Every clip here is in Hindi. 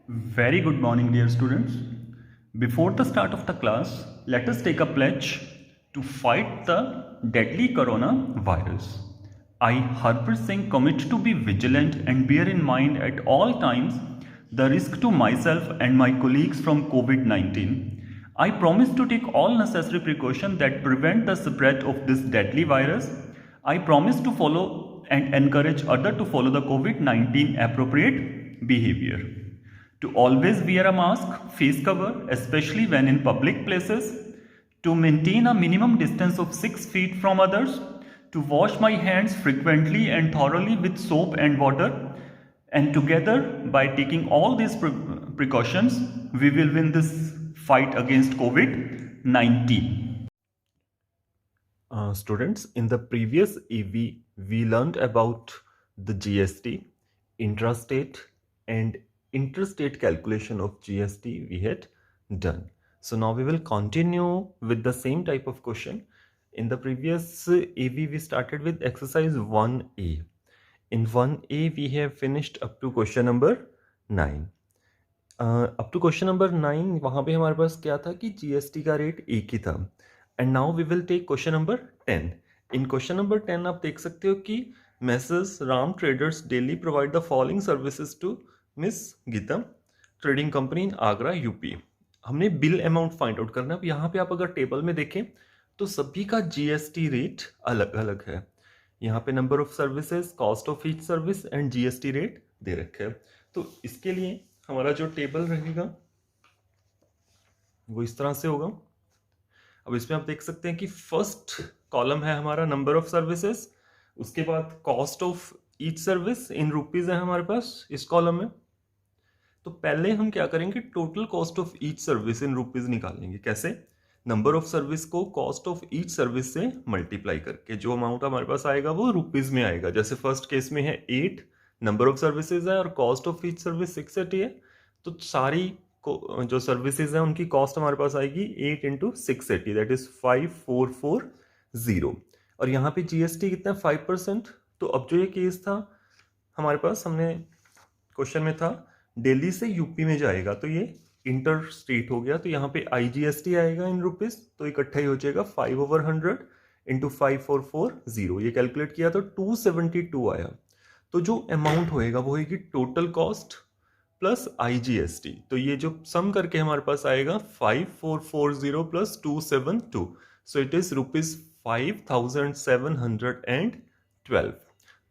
Very good morning, dear students. Before the start of the class, let us take a pledge to fight the deadly coronavirus. I, Harpreet Singh, commit to be vigilant and bear in mind at all times the risk to myself and my colleagues from COVID 19. I promise to take all necessary precautions that prevent the spread of this deadly virus. I promise to follow and encourage others to follow the COVID 19 appropriate behavior, to always wear a mask, face cover, especially when in public places, to maintain a minimum distance of 6 feet from others, to wash my hands frequently and thoroughly with soap and water. And together, by taking all these precautions, we will win this fight against COVID 19. Students, in the previous EV, we learned about the GST, intrastate and interstate calculation of GST we had done. So now we will continue with the same type of question. In the previous EV, we started with exercise 1A. In 1A, we have finished up to question number 9. Up to question number 9 वहाँ पे हमारे पास क्या था कि जीएसटी का रेट एक ही था. And now we will take question number 10. In question number 10 आप देख सकते हो कि message Ram traders daily provide the following services to miss Gita trading company in Agra UP. हमने बिल अमाउंट फाइंड आउट करना है. अब यहाँ पे आप अगर टेबल में देखें तो सभी का जीएसटी रेट अलग अलग है. यहाँ पे number of services, cost of each service and GST rate दे रखे हैं. तो इसके लिए हमारा जो टेबल रहेगा वो इस तरह से होगा. अब इसमें आप देख सकते हैं कि फर्स्ट कॉलम है हमारा नंबर ऑफ सर्विसेज, उसके बाद cost of each service in rupees है हमारे पास इस कॉलम में. तो पहले हम क्या करेंगे, total cost of each service in rupees निकालेंगे. कैसे? नंबर ऑफ सर्विस को कॉस्ट ऑफ ईच सर्विस से मल्टीप्लाई करके जो अमाउंट हमारे पास आएगा वो रुपीज में आएगा. जैसे फर्स्ट केस में है 8, नंबर ऑफ सर्विसेज है और कॉस्ट ऑफ ईच सर्विस 680 है. तो सारी जो सर्विसेज हैं उनकी कॉस्ट हमारे पास आएगी 8 इंटू 680, दैट इज 5440. और यहाँ पे जीएसटी कितना है 5%. तो अब जो ये केस था हमारे पास, हमने क्वेश्चन में था दिल्ली से यूपी में जाएगा तो ये इंटर स्टेट हो गया. तो यहाँ पे आईजीएसटी आएगा इन रुपीज, तो इकट्ठा ही हो जाएगा 5/100 इंटू 5440. ये कैलकुलेट किया तो 272 आया. तो जो अमाउंट होएगा वो होगी टोटल कॉस्ट प्लस आईजीएसटी. तो ये जो सम करके हमारे पास आएगा 5440 plus 272. So it is rupees 5712.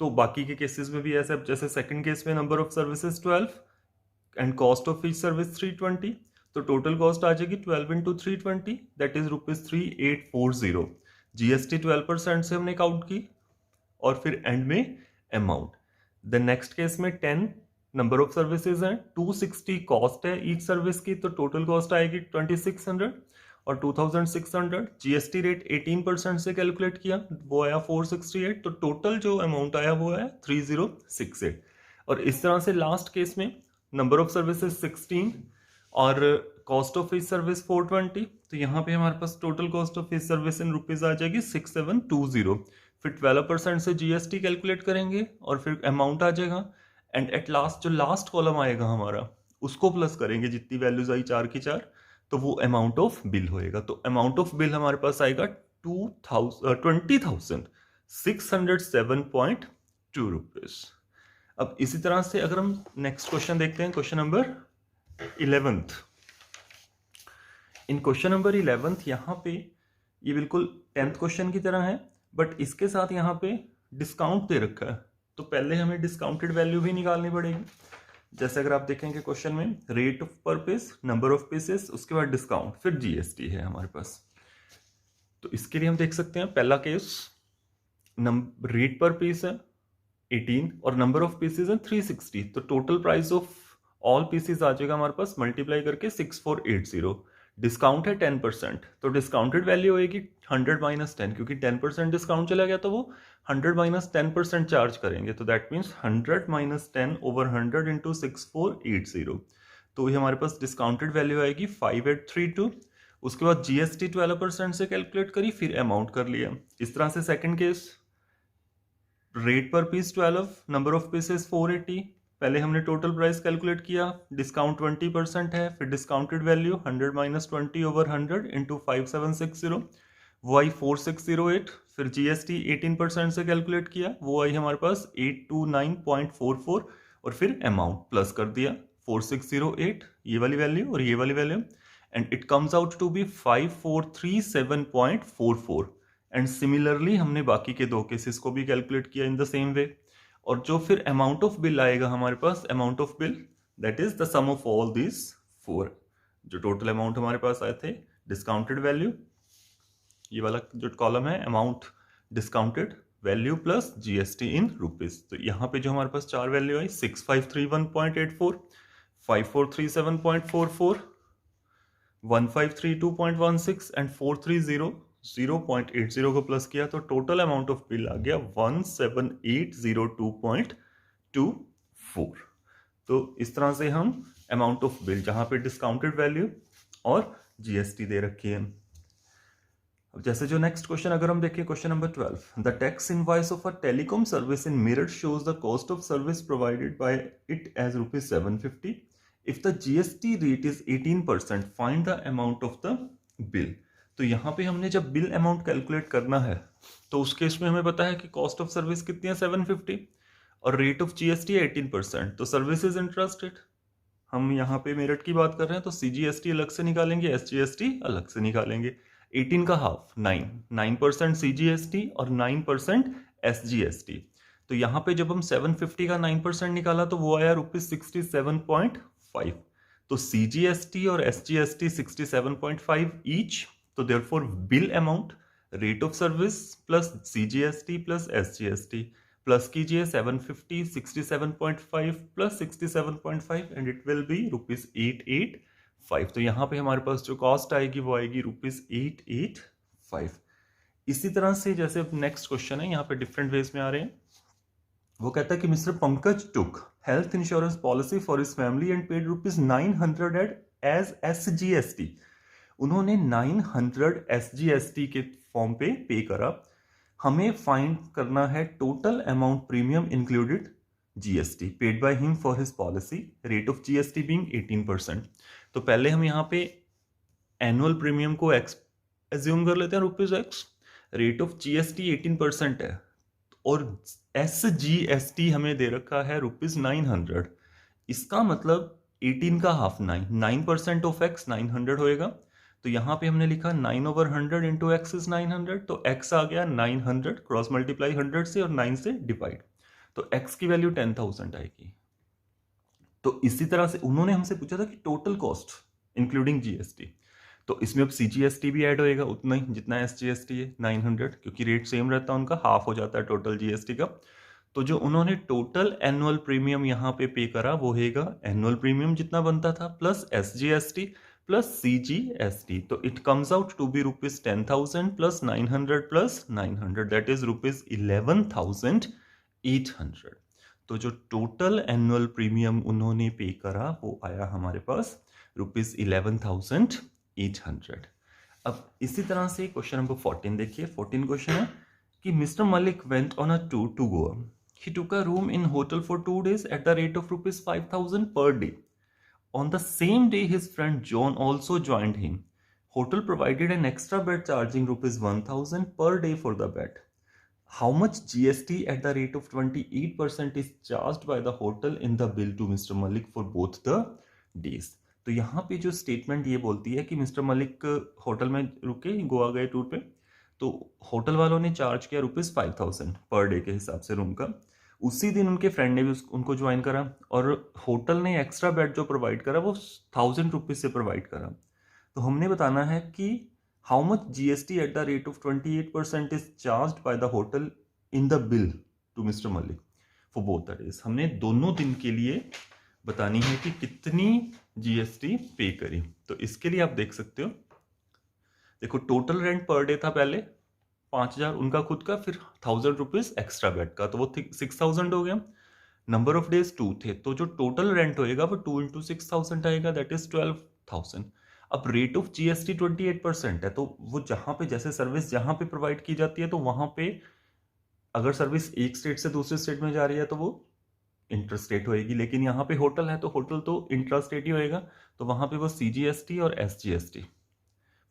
तो बाकी के केसेस में भी ऐसे, जैसे सेकंड केस में number of services 12 and cost of each service 320. तो टोटल कॉस्ट आ जाएगी 12 into 320, that is rupees 3840. GST 12% से हमने काउंट की और फिर एंड में अमाउंट. द नेक्स्ट केस में 10 नंबर ऑफ सर्विसेज हैं, 260 कॉस्ट है ईच सर्विस की, तो टोटल कॉस्ट आएगी 2600 और 2600. जीएसटी रेट 18% से कैलकुलेट किया, वो आया 468. तो टोटल जो अमाउंट आया वो है 3068. और इस तरह से लास्ट केस में नंबर ऑफ सर्विसेज 16 और कॉस्ट ऑफ ईच सर्विस 420. तो यहाँ पे हमारे पास total cost of each service in rupees आ जाएगी 6720. फिर 12% से जीएसटी कैलकुलेट करेंगे और फिर अमाउंट आ जाएगा. एंड एट लास्ट जो लास्ट कॉलम आएगा हमारा उसको प्लस करेंगे, जितनी वैल्यूज आई 4 की 4, तो वो अमाउंट ऑफ बिल होएगा. तो अमाउंट ऑफ बिल हमारे पास आएगा 20,607.2 रुपीज. अब इसी तरह से अगर हम नेक्स्ट क्वेश्चन देखते हैं, क्वेश्चन नंबर 11. इन क्वेश्चन नंबर 11 यहाँ पे ये बिल्कुल 10th क्वेश्चन की तरह है, बट इसके साथ यहाँ पे डिस्काउंट दे रखा है. तो पहले हमें डिस्काउंटेड वैल्यू भी निकालनी पड़ेगी. जैसे अगर आप देखेंगे क्वेश्चन में रेट पर पीस, नंबर ऑफ पीसेस, उसके बाद डिस्काउंट, फिर जीएसटी है हमारे पास. तो इसके लिए हम देख सकते हैं पहला केस रेट पर पीस है 18 और नंबर ऑफ पीसेस है 360. तो total price of all pieces आ जाएगा हमारे पास मल्टीप्लाई करके 6480. डिस्काउंट है 10%, तो डिस्काउंटेड वैल्यू होगी 100 माइनस 10, क्योंकि 10% डिस्काउंट चला गया तो वो 100 माइनस 10% चार्ज करेंगे. तो that means 100 minus 10 over 100 into 6480. तो ये हमारे पास डिस्काउंटेड वैल्यू आएगी 5832. उसके बाद जीएसटी 12% से कैलकुलेट करी, फिर अमाउंट कर लिया. इस तरह से सेकंड केस रेट पर पीस 12, नंबर ऑफ पीसेस 480, पहले हमने टोटल प्राइस कैलकुलेट किया, डिस्काउंट 20% है, फिर discounted value 100 minus 20 over 100 into 5760, वो आई 4608, फिर जीएसटी 18% से कैलकुलेट किया, वो आई हमारे पास 829.44, और फिर अमाउंट प्लस कर दिया 4608, ये वाली वैल्यू और ये वाली value, and it comes out to be 5437.44। And similarly हमने बाकी के दो केसेस को भी कैलकुलेट किया इन द सेम वे, और जो फिर अमाउंट ऑफ बिल आएगा हमारे पास, amount of bill that is the sum of all this four, जो टोटल अमाउंट हमारे पास आए थे, डिस्काउंटेड वैल्यू, ये वाला जो कॉलम है amount discounted value plus GST in rupees. तो यहाँ पे जो हमारे पास चार वैल्यू आई 6531.84, 5437.44, 1532.16 एंड 4300.80 को प्लस किया तो टोटल अमाउंट ऑफ बिल आ गया 17802.24। तो इस तरह से हम अमाउंट ऑफ बिल, जहां पे डिस्काउंटेड वैल्यू और जीएसटी दे रखी है। अब जैसे जो नेक्स्ट क्वेश्चन अगर हम देखें, question number 12, the tax invoice of a telecom service in mirror shows the cost of service provided by it as ₹750। If the GST rate is 18%, find the amount of the bill. तो यहाँ पे हमने जब बिल अमाउंट कैलकुलेट करना है तो उस केस में हमें पता है कि कॉस्ट ऑफ सर्विस कितनी है 750 और रेट ऑफ जीएसटी 18%, तो सर्विस इज इंटरेस्टेड। हम यहाँ पे मेरिट की बात कर रहे हैं तो सीजीएसटी अलग से निकालेंगे, एसजीएसटी अलग से निकालेंगे। 18 का हाफ 9% सीजीएसटी और 9% एसजीएसटी। तो यहाँ पे जब हम 750 का 9% निकाला तो वो आया ₹67.5। तो सीजीएसटी और एसजीएसटी 67.5 ईच, तो therefore bill amount rate of service plus CGST plus SGST plus कीजिए 750 67.5 plus 67.5 and it will be ₹885। तो यहाँ पे हमारे पास जो कॉस्ट आएगी वो आएगी ₹885। इसी तरह से जैसे नेक्स्ट क्वेश्चन है, यहाँ पे डिफरेंट वेज में आ रहे हैं। वो कहता है कि mister Pankaj took health insurance policy for his family and paid ₹900 as SGST. उन्होंने 900 एसजीएसटी के फॉर्म पे करा। हमें फाइंड करना है total amount premium included GST paid by him for his policy, rate of GST being 18%। तो पहले हम यहाँ पे एनुअल प्रीमियम को एक्स एज्यूम कर लेते हैं, ₹X, रेट ऑफ जीएसटी 18% है और एसजीएसटी हमें दे रखा है ₹900। इसका मतलब 18 का हाफ 9% ऑफ एक्स 900 होएगा। तो यहाँ पे हमने लिखा 9/100 इंटू एक्स इज 900, तो एक्स आ गया 900, क्रॉस मल्टीप्लाई 100 से और 9 से डिवाइड, तो एक्स की वैल्यू 10,000 आएगी। तो इसी तरह से उन्होंने हमसे पूछा था कि टोटल कॉस्ट इंक्लूडिंग जीएसटी, तो इसमें अब सीजीएसटी भी ऐड होएगा उतना ही जितना एसजीएसटी है 900, क्योंकि रेट सेम रहता है उनका, हाफ हो जाता है टोटल जीएसटी का। तो जो उन्होंने टोटल एनुअल प्रीमियम यहाँ पे करा वो हैगा एनुअल प्रीमियम जितना बनता था प्लस एसजीएसटी प्लस सीजीएसटी, तो it comes out to be ₹10,000 plus 900 plus 900 that is ₹11,800। तो जो टोटल एनुअल प्रीमियम उन्होंने पे करा वो आया हमारे पास ₹11,800। अब इसी तरह से क्वेश्चन नंबर 14 देखिए। 14 क्वेश्चन है कि mister Malik went on a tour to Goa. He took a room in hotel for 2 days at the rate of ₹5,000 per day. On the same day, his friend John also joined him. Hotel provided an extra bed charging ₹1,000 per day for the bed. How much GST at the rate of 28% is charged by the hotel in the bill to Mr. Malik for both the days? तो यहाँ पे जो स्टेटमेंट ये बोलती है कि मिस्टर मलिक होटल में रुके, गोवा गए टूर पे, तो होटल वालों ने चार्ज किया ₹5,000 पर डे के हिसाब से रूम का। उसी दिन उनके फ्रेंड ने भी उनको ज्वाइन करा और होटल ने एक्स्ट्रा बेड जो प्रोवाइड करा वो ₹1,000 से प्रोवाइड करा। तो हमने बताना है कि how much GST at the rate of 28% is charged by the hotel in the bill to mister Malik for both the days. हमने दोनों दिन के लिए बतानी है कि कितनी जीएसटी पे करी। तो इसके लिए आप देख सकते हो, देखो टोटल रेंट पर डे था पहले 5,000 उनका खुद का, फिर ₹1,000 एक्स्ट्रा बेड का, तो वो 6,000 हो गया। नंबर ऑफ डेज 2 थे, तो जो टोटल रेंट होएगा वो 2 × 6,000 आएगा, दैट इज 12,000। अब रेट ऑफ जीएसटी 28% है, तो वो जहां पे जैसे सर्विस जहां पे प्रोवाइड की जाती है तो वहां पे अगर सर्विस एक स्टेट से दूसरे स्टेट में जा रही है तो वो इंट्रास्टेट होएगी, लेकिन यहाँ पे होटल है तो होटल तो इंट्रास्टेट ही होएगा, तो वहाँ पे वो CGST और SGST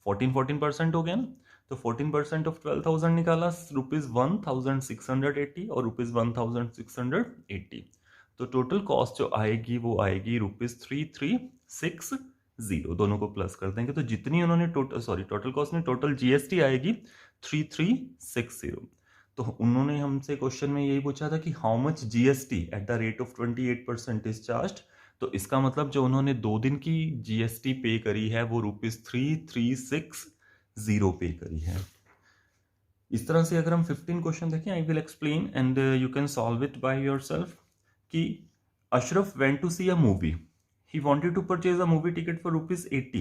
14% हो गया ना, तो 14% ऑफ 12,000 निकाला, ₹1,680 और ₹1,680, तो टोटल कॉस्ट जो आएगी वो आएगी ₹3360, दोनों को प्लस कर देंगे तो जितनी उन्होंने टोटल कॉस्ट में टोटल GST आएगी 3360। तो उन्होंने हमसे क्वेश्चन में यही पूछा था कि how much GST eight the rate of 28% is charged, तो इसका मतलब जो उन्होंने 2 दिन की GST पे करी है वो ₹3360 पे करी है। इस तरह से अगर हम 15 क्वेश्चन देखें, I will explain and you can solve it by yourself. कि Ashraf went to see a movie, he wanted to purchase a movie ticket for ₹80.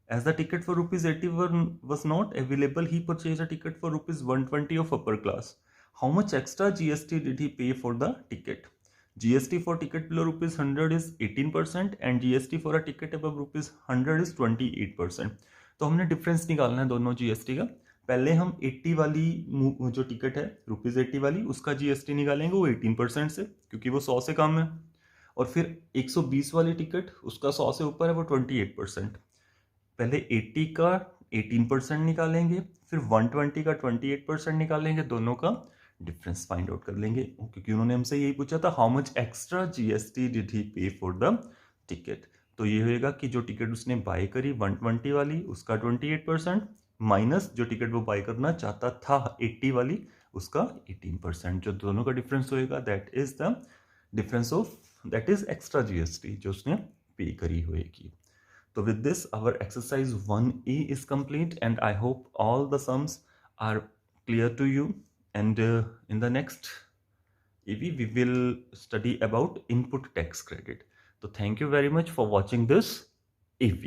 As the ticket for ₹80 was not available, he purchased a ticket for ₹120 of upper class. How much extra GST did he pay for the ticket? GST for ticket below ₹100 is 18% and GST for a ticket above ₹100 is 28%. तो हमने डिफरेंस निकालना है दोनों GST का। पहले हम 80 वाली जो टिकट है ₹80 वाली, उसका GST निकालेंगे वो 18% से, क्योंकि वो 100 से कम है। और फिर 120 वाली टिकट, उसका 100 से ऊपर है, वो 28%। पहले 80 का 18% निकालेंगे, फिर 120 का 28% निकालेंगे, दोनों का डिफरेंस फाइंड आउट कर लेंगे, क्योंकि उन्होंने हमसे यही पूछा था how much extra GST did he पे फॉर द टिकट। तो ये होएगा कि जो टिकट उसने बाय करी 120 वाली, उसका 28%, माइनस जो टिकट वो बाय करना चाहता था 80 वाली, उसका 18%, जो दोनों का डिफरेंस होएगा that is the difference of, that is extra GST जो उसने पे करी होएगी। तो with this our exercise 1A is complete and I hope all the sums are clear to you, and in the next EV we will study about input tax credit. So thank you very much for watching this EV.